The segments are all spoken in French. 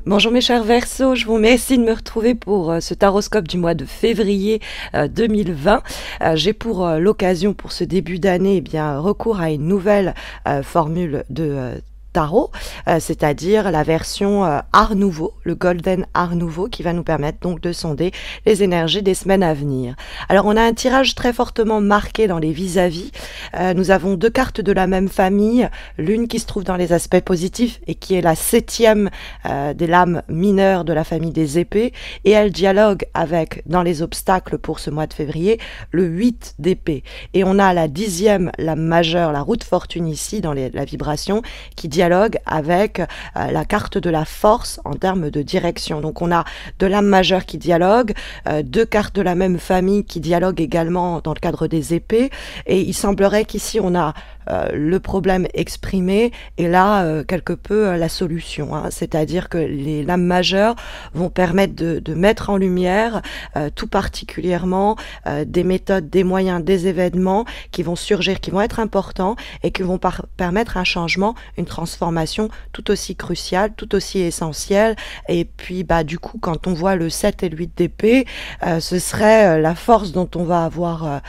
Bonjour mes chers Verseaux, je vous remercie de me retrouver pour ce taroscope du mois de février 2020. J'ai pour l'occasion, pour ce début d'année, recours à une nouvelle formule de tarot, c'est-à-dire la version Art Nouveau, le Golden Art Nouveau, qui va nous permettre donc de sonder les énergies des semaines à venir. Alors on a un tirage très fortement marqué dans les vis-à-vis. Nous avons deux cartes de la même famille, l'une qui se trouve dans les aspects positifs et qui est la 7e des lames mineures de la famille des épées, et elle dialogue avec, dans les obstacles pour ce mois de février, le 8 d'épée. Et on a la 10e lame majeure, la roue de fortune ici, dans la vibration, qui dialogue avec la carte de la force en termes de direction. Donc on a deux lames majeures qui dialoguent, deux cartes de la même famille qui dialoguent également dans le cadre des épées, et il semblerait qu'ici on a le problème exprimé et là quelque peu la solution, hein. C'est-à-dire que les lames majeures vont permettre de mettre en lumière tout particulièrement des méthodes, des moyens, des événements qui vont surgir, qui vont être importants et qui vont permettre un changement, une transformation tout aussi cruciale, tout aussi essentielle. Et puis du coup, quand on voit le 7 et le 8 d'épée, ce serait la force dont on va avoir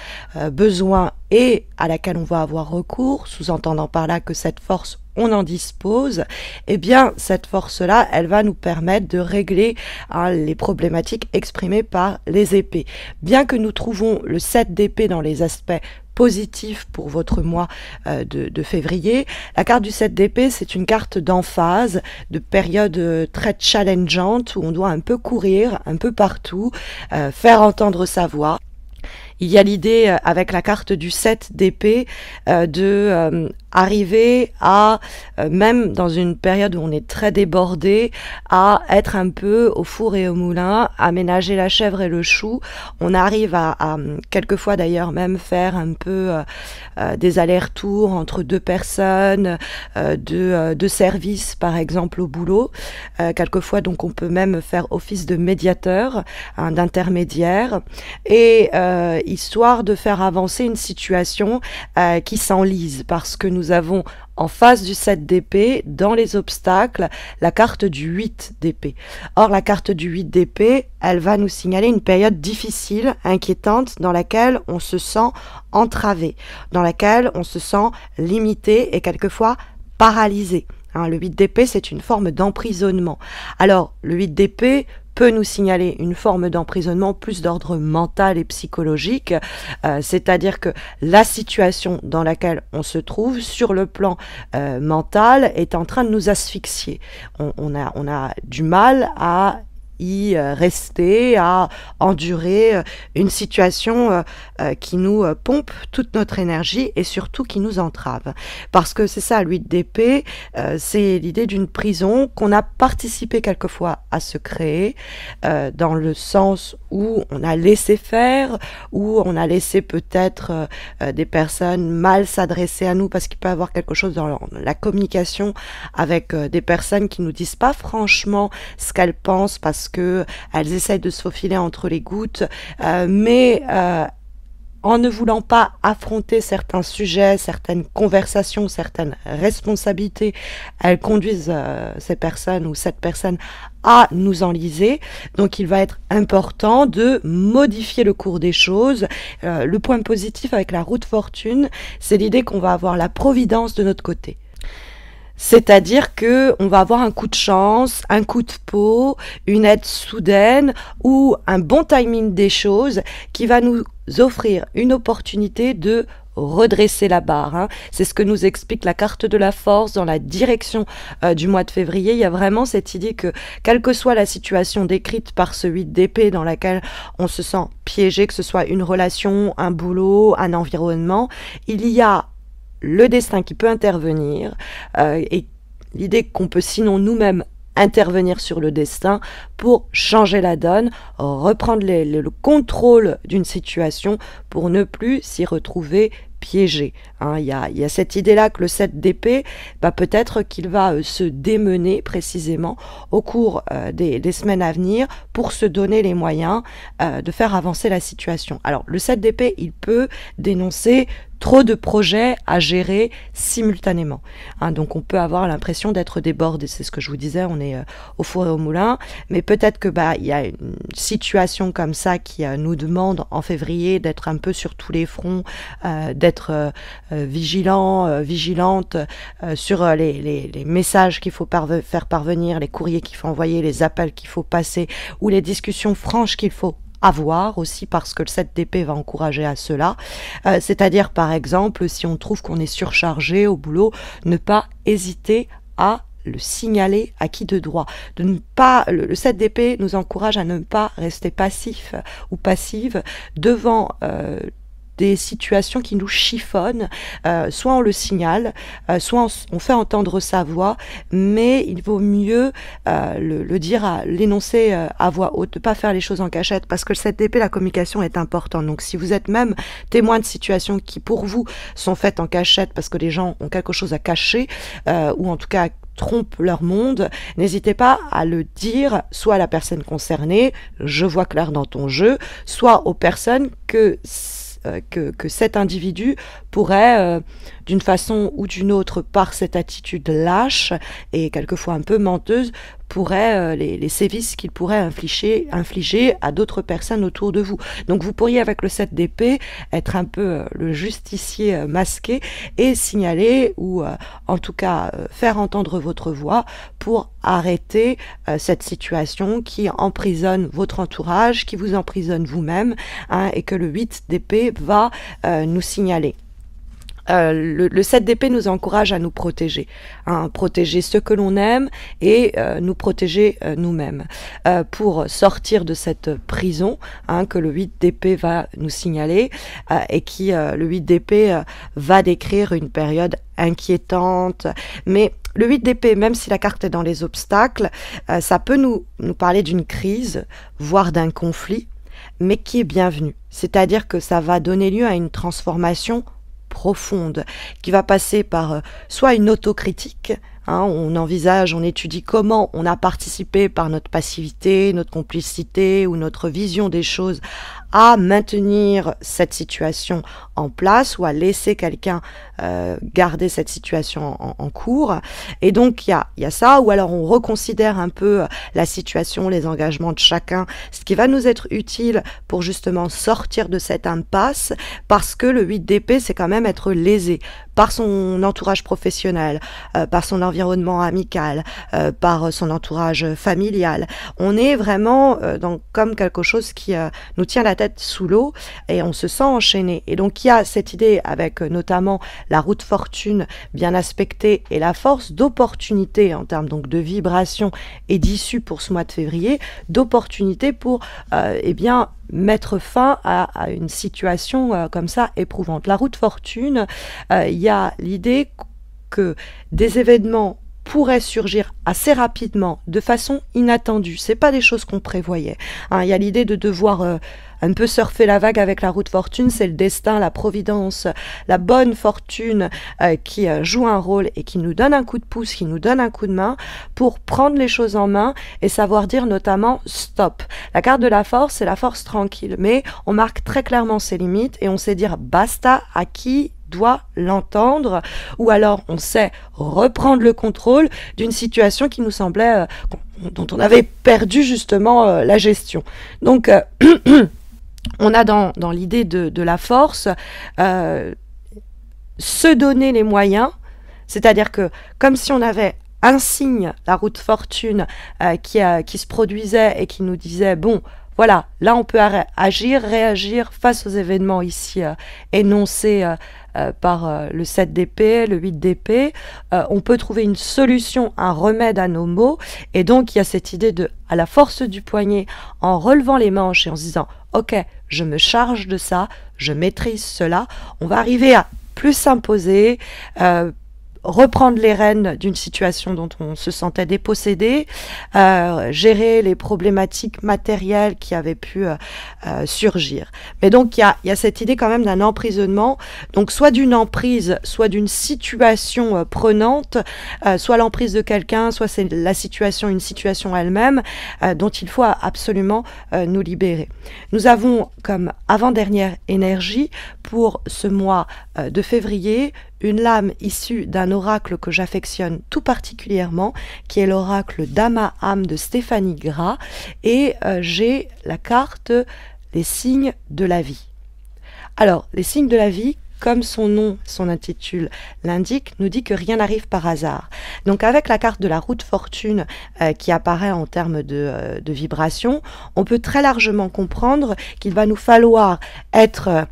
besoin et à laquelle on va avoir recours, sous-entendant par là que cette force, on en dispose. Eh bien, cette force-là, elle va nous permettre de régler les problématiques exprimées par les épées. Bien que nous trouvons le 7 d'épée dans les aspects positifs pour votre mois de février, la carte du 7 d'épée, c'est une carte d'emphase, de période très challengeante, où on doit un peu courir, un peu partout, faire entendre sa voix. Il y a l'idée, avec la carte du 7 d'épée, arriver à, même dans une période où on est très débordé, à être un peu au four et au moulin, à ménager la chèvre et le chou. On arrive à quelquefois d'ailleurs même faire un peu des allers-retours entre deux personnes, de services par exemple au boulot. Quelquefois donc on peut même faire office de médiateur, hein, d'intermédiaire, et histoire de faire avancer une situation qui s'enlise, parce que nous avons en face du 7 d'épée, dans les obstacles, la carte du 8 d'épée. Or, la carte du 8 d'épée, elle va nous signaler une période difficile, inquiétante, dans laquelle on se sent entravé, dans laquelle on se sent limité et quelquefois paralysé. Hein, le 8 d'épée, c'est une forme d'emprisonnement. Alors, le 8 d'épée peut nous signaler une forme d'emprisonnement plus d'ordre mental et psychologique, c'est-à-dire que la situation dans laquelle on se trouve sur le plan mental est en train de nous asphyxier. On a du mal à y rester, à endurer une situation qui nous pompe toute notre énergie et surtout qui nous entrave. Parce que c'est ça, l'huile d'épée, c'est l'idée d'une prison qu'on a participé quelquefois à se créer, dans le sens où on a laissé faire, où on a laissé peut-être des personnes mal s'adresser à nous, parce qu'il peut y avoir quelque chose dans la communication avec des personnes qui nous disent pas franchement ce qu'elles pensent, parce que elles essayent de se faufiler entre les gouttes, mais en ne voulant pas affronter certains sujets, certaines conversations, certaines responsabilités, elles conduisent ces personnes ou cette personne à nous enliser. Donc il va être important de modifier le cours des choses. Le point positif avec la roue de fortune, c'est l'idée qu'on va avoir la providence de notre côté. C'est-à-dire que on va avoir un coup de chance, un coup de peau, une aide soudaine ou un bon timing des choses qui va nous offrir une opportunité de redresser la barre, hein. C'est ce que nous explique la carte de la force dans la direction du mois de février. Il y a vraiment cette idée que, quelle que soit la situation décrite par ce 8 d'épée dans laquelle on se sent piégé, que ce soit une relation, un boulot, un environnement, il y a le destin qui peut intervenir, et l'idée qu'on peut sinon nous-mêmes intervenir sur le destin pour changer la donne, reprendre le contrôle d'une situation pour ne plus s'y retrouver piégé. Hein. Il y a cette idée-là que le 7 d'épée, bah, peut-être qu'il va se démener précisément au cours des semaines à venir pour se donner les moyens de faire avancer la situation. Alors, le 7 d'épée, il peut dénoncer trop de projets à gérer simultanément. Hein, donc on peut avoir l'impression d'être débordé, c'est ce que je vous disais, on est au four et au moulin, mais peut-être que il y a une situation comme ça qui nous demande en février d'être un peu sur tous les fronts, d'être vigilante sur les messages qu'il faut faire parvenir, les courriers qu'il faut envoyer, les appels qu'il faut passer, ou les discussions franches qu'il faut avoir aussi, parce que le 7 d'épée va encourager à cela, c'est-à-dire par exemple si on trouve qu'on est surchargé au boulot, ne pas hésiter à le signaler à qui de droit. De ne pas, le 7 d'épée nous encourage à ne pas rester passif ou passive devant des situations qui nous chiffonnent, soit on le signale, soit on fait entendre sa voix, mais il vaut mieux le dire, l'énoncer à voix haute, ne pas faire les choses en cachette, parce que le 7 d'épée, la communication est importante. Donc si vous êtes même témoin de situations qui pour vous sont faites en cachette parce que les gens ont quelque chose à cacher, ou en tout cas trompent leur monde, n'hésitez pas à le dire soit à la personne concernée, je vois clair dans ton jeu, soit aux personnes que cet individu pourrait, d'une façon ou d'une autre, par cette attitude lâche et quelquefois un peu menteuse, pourrait les sévices qu'il pourrait infliger à d'autres personnes autour de vous. Donc vous pourriez, avec le 7 d'épée, être un peu le justicier masqué et signaler ou en tout cas faire entendre votre voix pour arrêter cette situation qui emprisonne votre entourage, qui vous emprisonne vous-même, hein, et que le 8 d'épée va nous signaler. Le 7 d'épée nous encourage à nous protéger, hein, protéger ceux que l'on aime et nous protéger nous-mêmes pour sortir de cette prison, hein, que le 8 d'épée va nous signaler et qui, le 8 d'épée va décrire une période inquiétante, mais le 8 d'épée, même si la carte est dans les obstacles, ça peut nous parler d'une crise, voire d'un conflit, mais qui est bienvenu. C'est-à-dire que ça va donner lieu à une transformation profonde, qui va passer par soit une autocritique, hein, on envisage, on étudie comment on a participé par notre passivité, notre complicité ou notre vision des choses à maintenir cette situation en place ou à laisser quelqu'un garder cette situation en cours. Et donc il y a ça, ou alors on reconsidère un peu la situation, les engagements de chacun, ce qui va nous être utile pour justement sortir de cette impasse, parce que le 8 d'épée, c'est quand même être lésé par son entourage professionnel, par son environnement amical, par son entourage familial. On est vraiment comme quelque chose qui nous tient la tête sous l'eau et on se sent enchaîné. Et donc il y a cette idée, avec notamment la roue de fortune bien aspectée et la force d'opportunité en termes donc de vibration et d'issue pour ce mois de février, d'opportunité pour eh bien mettre fin à une situation comme ça éprouvante. La roue de fortune, il y a l'idée que des événements pourraient surgir assez rapidement, de façon inattendue. C'est pas des choses qu'on prévoyait. Hein, il y a l'idée de devoir un peu surfer la vague avec la roue de fortune, c'est le destin, la providence, la bonne fortune qui joue un rôle et qui nous donne un coup de pouce, qui nous donne un coup de main pour prendre les choses en main et savoir dire notamment stop. La carte de la force, c'est la force tranquille, mais on marque très clairement ses limites et on sait dire basta à qui doit l'entendre, ou alors on sait reprendre le contrôle d'une situation qui nous semblait, dont on avait perdu justement la gestion. Donc on a dans l'idée de la force se donner les moyens, c'est-à-dire que comme si on avait un signe, la roue de fortune, qui se produisait et qui nous disait bon, voilà, là on peut agir, réagir face aux événements ici énoncés par le 7 d'épée, le 8 d'épée. On peut trouver une solution, un remède à nos maux. Et donc il y a cette idée de, à la force du poignet, en relevant les manches et en se disant ok, je me charge de ça, je maîtrise cela, on va arriver à plus s'imposer, reprendre les rênes d'une situation dont on se sentait dépossédé, gérer les problématiques matérielles qui avaient pu surgir. Mais donc il y a cette idée quand même d'un emprisonnement, donc soit d'une emprise, soit d'une situation prenante, soit l'emprise de quelqu'un, soit c'est la situation, une situation elle-même, dont il faut absolument nous libérer. Nous avons comme avant-dernière énergie pour ce mois de février une lame issue d'un oracle que j'affectionne tout particulièrement, qui est l'oracle d'Ama-Am de Stéphanie Gras, et j'ai la carte les signes de la vie. Alors, les signes de la vie, comme son nom, son intitule l'indique, nous dit que rien n'arrive par hasard. Donc avec la carte de la roue de fortune qui apparaît en termes de vibration, on peut très largement comprendre qu'il va nous falloir être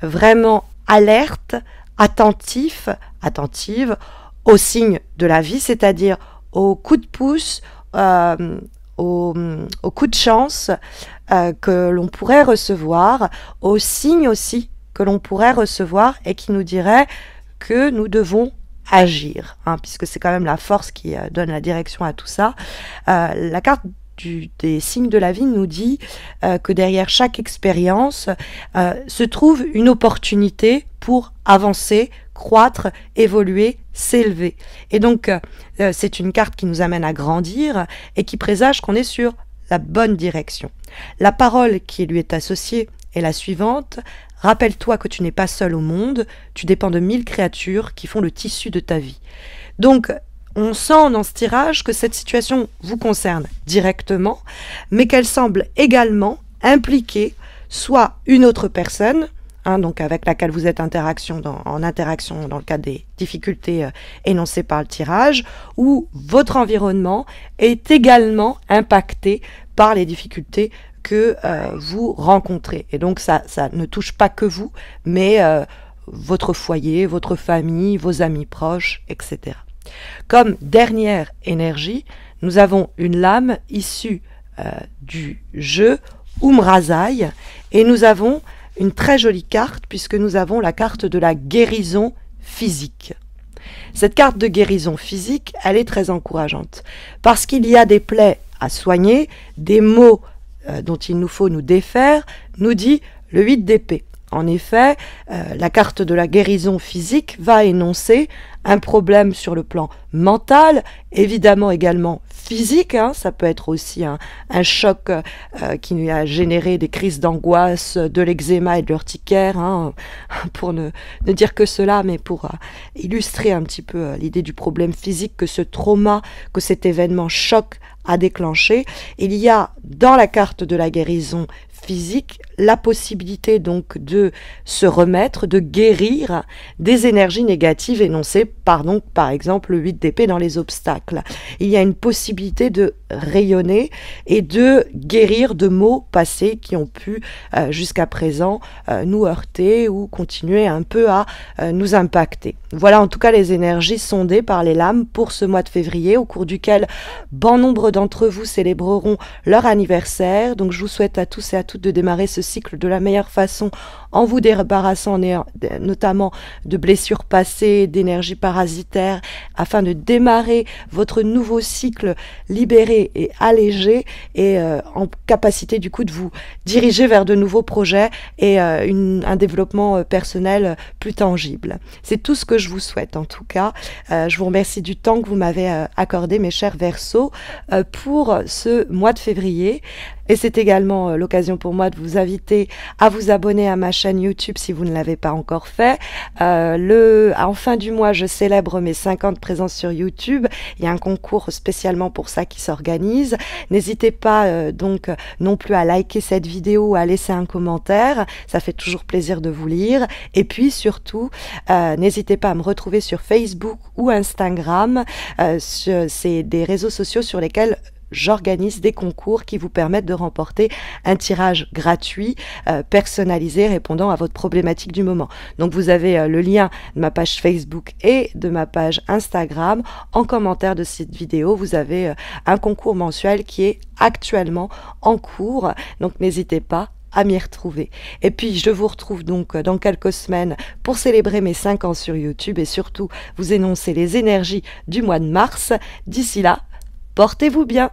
vraiment alerte, attentive aux signes de la vie, c'est-à-dire aux coups de pouce, aux coups de chance que l'on pourrait recevoir, aux signes aussi que l'on pourrait recevoir et qui nous dirait que nous devons agir, puisque c'est quand même la force qui donne la direction à tout ça. La carte des signes de la vie nous dit que derrière chaque expérience se trouve une opportunité pour avancer, croître, évoluer, s'élever. Et donc, c'est une carte qui nous amène à grandir et qui présage qu'on est sur la bonne direction. La parole qui lui est associée est la suivante: rappelle-toi que tu n'es pas seul au monde, tu dépends de 1000 créatures qui font le tissu de ta vie. Donc, on sent dans ce tirage que cette situation vous concerne directement, mais qu'elle semble également impliquer soit une autre personne, donc avec laquelle vous êtes en interaction dans le cadre des difficultés énoncées par le tirage, ou votre environnement est également impacté par les difficultés que vous rencontrez. Et donc ça ne touche pas que vous, mais votre foyer, votre famille, vos amis proches, etc. Comme dernière énergie, nous avons une lame issue du jeu Umrazai, et nous avons une très jolie carte puisque nous avons la carte de la guérison physique. Cette carte de guérison physique, elle est très encourageante parce qu'il y a des plaies à soigner, des maux dont il nous faut nous défaire, nous dit le 8 d'épée. En effet, la carte de la guérison physique va énoncer un problème sur le plan mental, évidemment également physique, ça peut être aussi un choc qui lui a généré des crises d'angoisse, de l'eczéma et de l'urticaire, pour ne dire que cela, mais pour illustrer un petit peu l'idée du problème physique que ce trauma, que cet événement choc a déclenché. Il y a dans la carte de la guérison physique la possibilité donc de se remettre, de guérir des énergies négatives énoncées par exemple le 8 d'épée dans les obstacles. Il y a une possibilité de rayonner et de guérir de maux passés qui ont pu jusqu'à présent nous heurter ou continuer un peu à nous impacter. Voilà en tout cas les énergies sondées par les lames pour ce mois de février, au cours duquel bon nombre d'entre vous célébreront leur anniversaire. Donc je vous souhaite à tous et à toutes de démarrer ce cycle de la meilleure façon en vous débarrassant notamment de blessures passées, d'énergie parasitaire, afin de démarrer votre nouveau cycle libéré et allégé et en capacité du coup de vous diriger vers de nouveaux projets et un développement personnel plus tangible. C'est tout ce que je vous souhaite en tout cas. Je vous remercie du temps que vous m'avez accordé, mes chers Verseaux, pour ce mois de février. Et c'est également l'occasion pour moi de vous inviter à vous abonner à ma chaîne YouTube si vous ne l'avez pas encore fait. En fin du mois, je célèbre mes 50 présences sur YouTube. Il y a un concours spécialement pour ça qui s'organise. N'hésitez pas donc non plus à liker cette vidéo ou à laisser un commentaire. Ça fait toujours plaisir de vous lire. Et puis surtout, n'hésitez pas à me retrouver sur Facebook ou Instagram. C'est des réseaux sociaux sur lesquels j'organise des concours qui vous permettent de remporter un tirage gratuit, personnalisé, répondant à votre problématique du moment. Donc vous avez le lien de ma page Facebook et de ma page Instagram. En commentaire de cette vidéo, vous avez un concours mensuel qui est actuellement en cours. Donc n'hésitez pas à m'y retrouver. Et puis, je vous retrouve donc dans quelques semaines pour célébrer mes 5 ans sur YouTube et surtout vous énoncer les énergies du mois de mars. D'ici là, portez-vous bien.